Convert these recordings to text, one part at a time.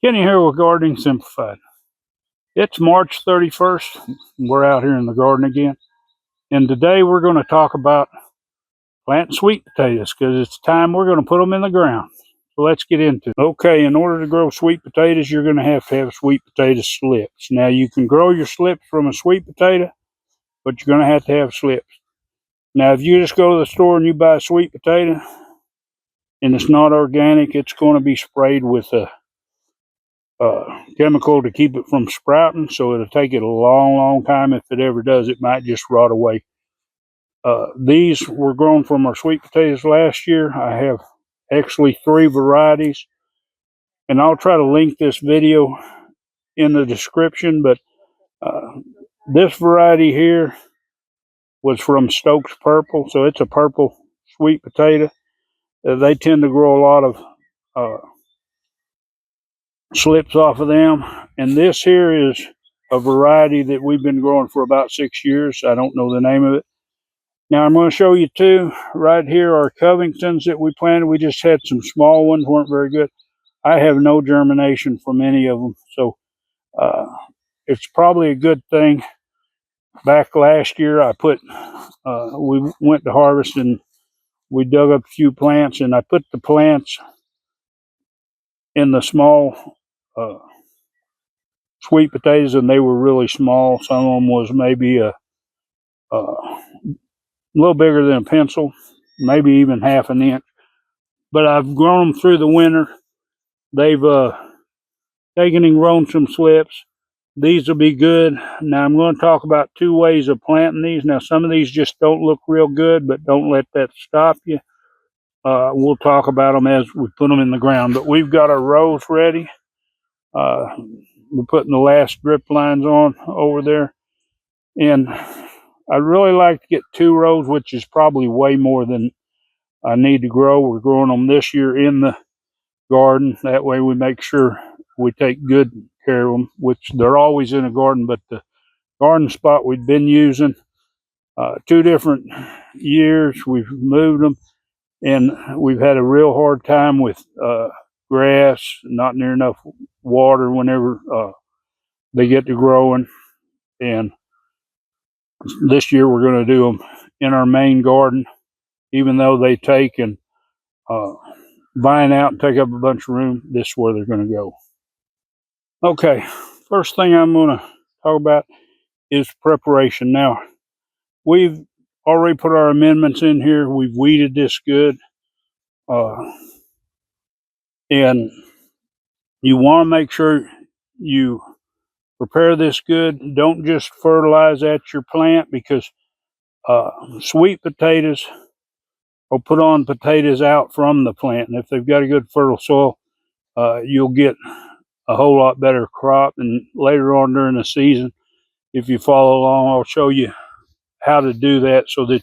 Kenny here with Gardening Simplified. It's March 31st. We're out here in the garden again. And today we're going to talk about planting sweet potatoes because it's time we're going to put them in the ground. So let's get into it. Okay, in order to grow sweet potatoes, you're going to have sweet potato slips. Now, you can grow your slips from a sweet potato, but you're going to have slips. Now, if you just go to the store and you buy a sweet potato and it's not organic, it's going to be sprayed with a chemical to keep it from sprouting, so it'll take it a long time. If it ever does, it might just rot away. These were grown from our sweet potatoes last year. I have actually 3 varieties, and I'll try to link this video in the description, but this variety here was from Stokes Purple, so it's a purple sweet potato. They tend to grow a lot of slips off of them, and this here is a variety that we've been growing for about 6 years. I don't know the name of it. Now I'm going to show you 2 right here are Covingtons that we planted. We just had some small ones, weren't very good. I have no germination from any of them, so it's probably a good thing. Back last year I put we went to harvest and we dug up a few plants, and I put the plants in the small sweet potatoes, and they were really small. Some of them was maybe a little bigger than a pencil, maybe even half an inch. But I've grown them through the winter. They've taken and grown some slips. These will be good. Now I'm going to talk about 2 ways of planting these. Now some of these just don't look real good, but don't let that stop you. We'll talk about them as we put them in the ground. But we've got our rows ready. We're putting the last drip lines on over there. And I'd really like to get 2 rows, which is probably way more than I need to grow. We're growing them this year in the garden. That way we make sure we take good care of them, which they're always in a garden, but the garden spot we've been using 2 different years, we've moved them, and we've had a real hard time with grass, not near enough water whenever they get to growing. And this year we're going to do them in our main garden, even though they take and vine out and take up a bunch of room. This is where they're going to go. Okay, first thing I'm going to talk about is preparation. Now, we've already put our amendments in here. We've weeded this good. And you want to make sure you prepare this good. Don't just fertilize at your plant, because sweet potatoes will put on potatoes out from the plant. And if they've got a good fertile soil, you'll get a whole lot better crop. And later on during the season, if you follow along, I'll show you how to do that so that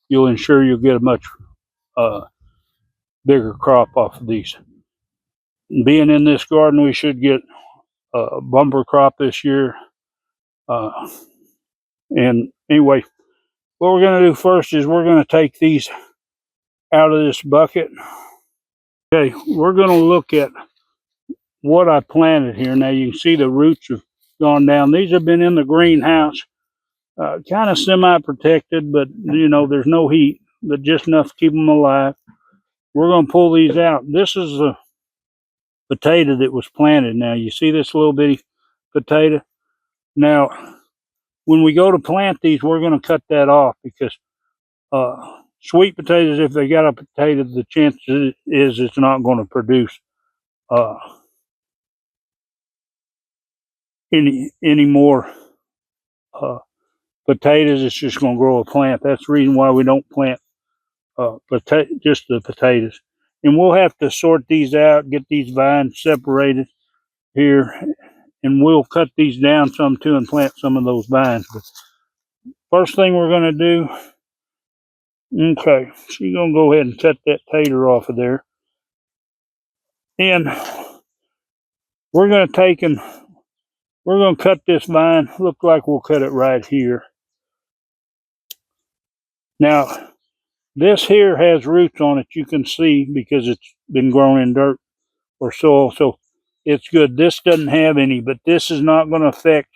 you'll ensure you'll get a much bigger crop off of these. Being in this garden, we should get a bumper crop this year. And anyway, what we're going to do first is we're going to take these out of this bucket. Okay, we're going to look at what I planted here. Now you can see the roots have gone down. These have been in the greenhouse, kind of semi-protected, but you know, there's no heat, but just enough to keep them alive. We're going to pull these out. This is the potato that was planted. Now you see this little bitty potato. Now when we go to plant these, we're going to cut that off, because sweet potatoes, if they got a potato, the chance is it's not going to produce any more potatoes. It's just going to grow a plant. That's the reason why we don't plant just the potatoes. And we'll have to sort these out, get these vines separated here, and we'll cut these down some too and plant some of those vines. But first thing we're going to do, okay, so you're going to go ahead and cut that tater off of there. And we're going to take and we're going to cut this vine. Look like we'll cut it right here. Now, this here has roots on it, you can see, because it's been grown in dirt or soil. So it's good. This doesn't have any, but this is not going to affect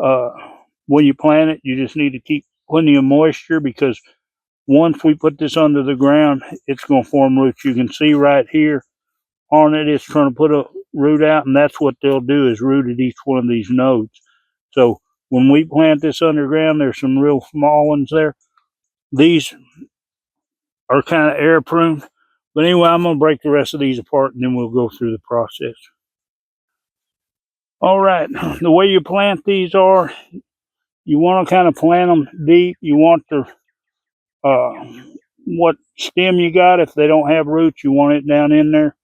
uh, when you plant it. You just need to keep plenty of moisture, because once we put this under the ground, it's going to form roots. You can see right here on it, it's trying to put a root out, and that's what they'll do, is root at each one of these nodes. So when we plant this underground, there's some real small ones there. These are kind of air proof. But anyway, I'm going to break the rest of these apart, and then we'll go through the process. All right, the way you plant these are, you want to kind of plant them deep. You want the what stem you got. If they don't have roots, you want it down in there.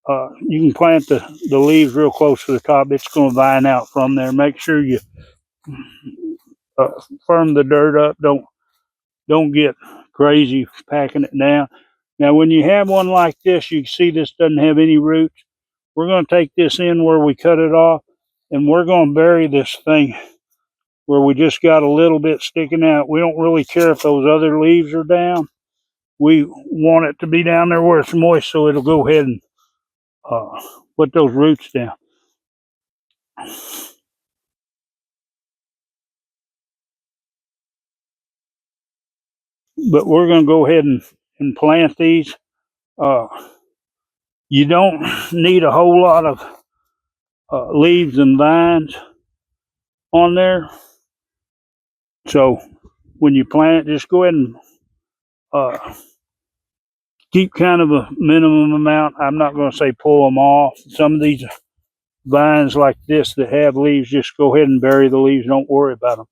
You can plant the leaves real close to the top. It's going to vine out from there. Make sure you firm the dirt up. Don't get crazy packing it down. Now, when you have one like this, you can see this doesn't have any roots. We're going to take this in where we cut it off, and we're going to bury this thing where we just got a little bit sticking out. We don't really care if those other leaves are down. We want it to be down there where it's moist, so it'll go ahead and put those roots down. But we're going to go ahead and plant these. Uh, you don't need a whole lot of leaves and vines on there. So when you plant it, just go ahead and keep kind of a minimum amount. I'm not going to say pull them off. Some of these vines like this that have leaves, just go ahead and bury the leaves. Don't worry about them.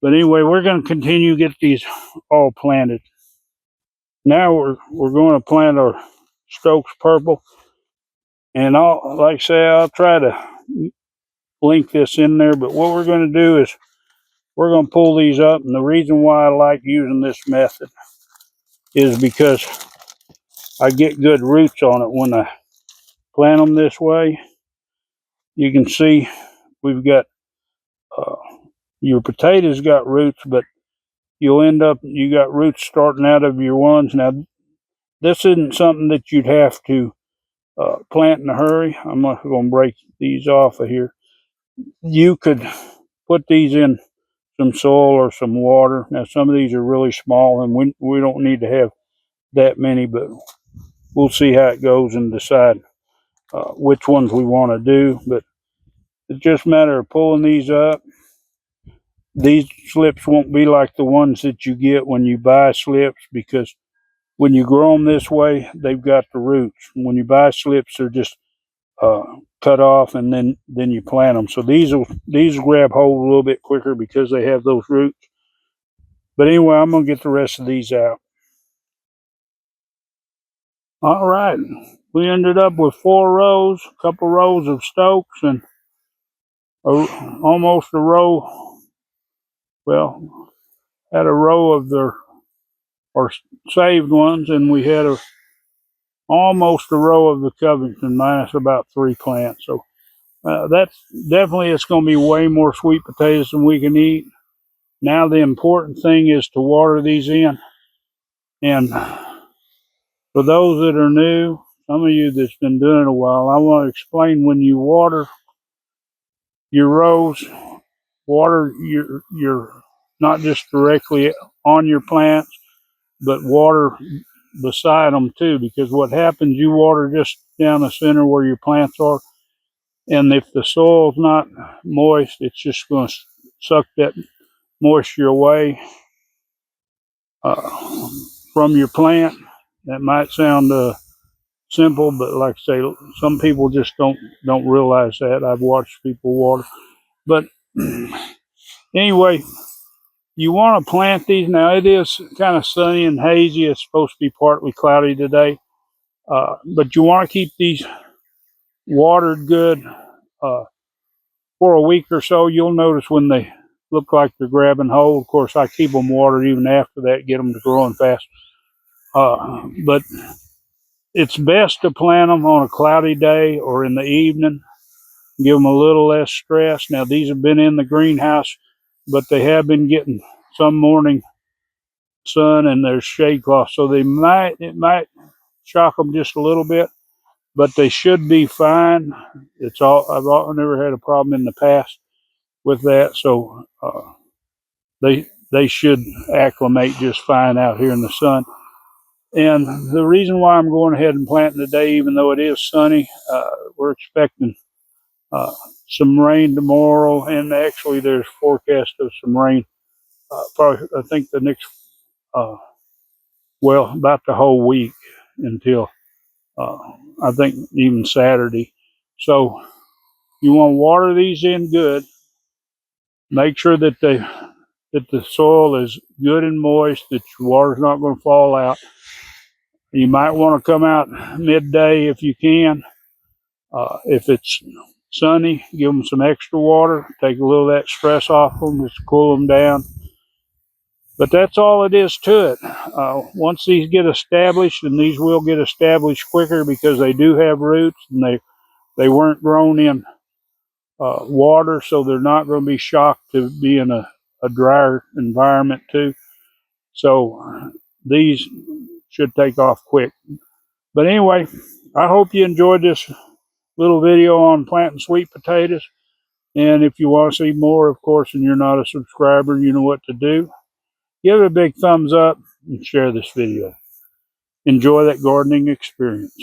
But anyway, we're going to continue to get these all planted. Now we're going to plant our Stokes purple, and like I say, I'll try to link this in there. But what we're going to do is we're going to pull these up, and the reason why I like using this method is because I get good roots on it when I plant them this way. You can see we've got your potatoes got roots, but you'll end up, you got roots starting out of your ones. Now, this isn't something that you'd have to plant in a hurry. I'm not going to break these off of here. You could put these in some soil or some water. Now, some of these are really small, and we don't need to have that many, but we'll see how it goes and decide which ones we want to do. But it's just a matter of pulling these up. These slips won't be like the ones that you get when you buy slips, because when you grow them this way, they've got the roots. When you buy slips, they're just cut off, and then you plant them. So these will grab hold a little bit quicker because they have those roots. But anyway, I'm going to get the rest of these out. All right, we ended up with 4 rows, a couple rows of Stokes, and almost a row. Well, had a row of our saved ones, and we had almost a row of the Covington, minus about 3 plants. So that's definitely, it's going to be way more sweet potatoes than we can eat. Now the important thing is to water these in. And for those that are new, some of you that's been doing it a while, I want to explain, when you water your rows, water your not just directly on your plants, but water beside them too, because what happens, you water just down the center where your plants are, and if the soil's not moist, it's just going to suck that moisture away from your plant. That might sound simple, but like I say, some people just don't realize that. I've watched people water. But anyway, you want to plant these. Now, it is kind of sunny and hazy. It's supposed to be partly cloudy today. But you want to keep these watered good for a week or so. You'll notice when they look like they're grabbing hold. Of course, I keep them watered even after that, get them to growing fast. But it's best to plant them on a cloudy day or in the evening. Give them a little less stress. Now, these have been in the greenhouse, but they have been getting some morning sun, and there's shade cloth, so it might shock them just a little bit. but they should be fine. I've never had a problem in the past with that, so they should acclimate just fine out here in the sun. And the reason why I'm going ahead and planting today, even though it is sunny, we're expecting uh, some rain tomorrow, and actually there's forecast of some rain. Probably, I think the next, about the whole week until uh, I think even Saturday. So you want to water these in good. Make sure that the soil is good and moist, that your water's not going to fall out. You might want to come out midday if you can. If it's sunny, give them some extra water. Take a little of that stress off them, just cool them down. But that's all it is to it. Once these get established, and these will get established quicker because they do have roots, and they weren't grown in water, so they're not going to be shocked to be in a drier environment too. So these should take off quick. But anyway, I hope you enjoyed this little video on planting sweet potatoes. And if you want to see more, of course, and you're not a subscriber, you know what to do. Give it a big thumbs up and share this video. Enjoy that gardening experience.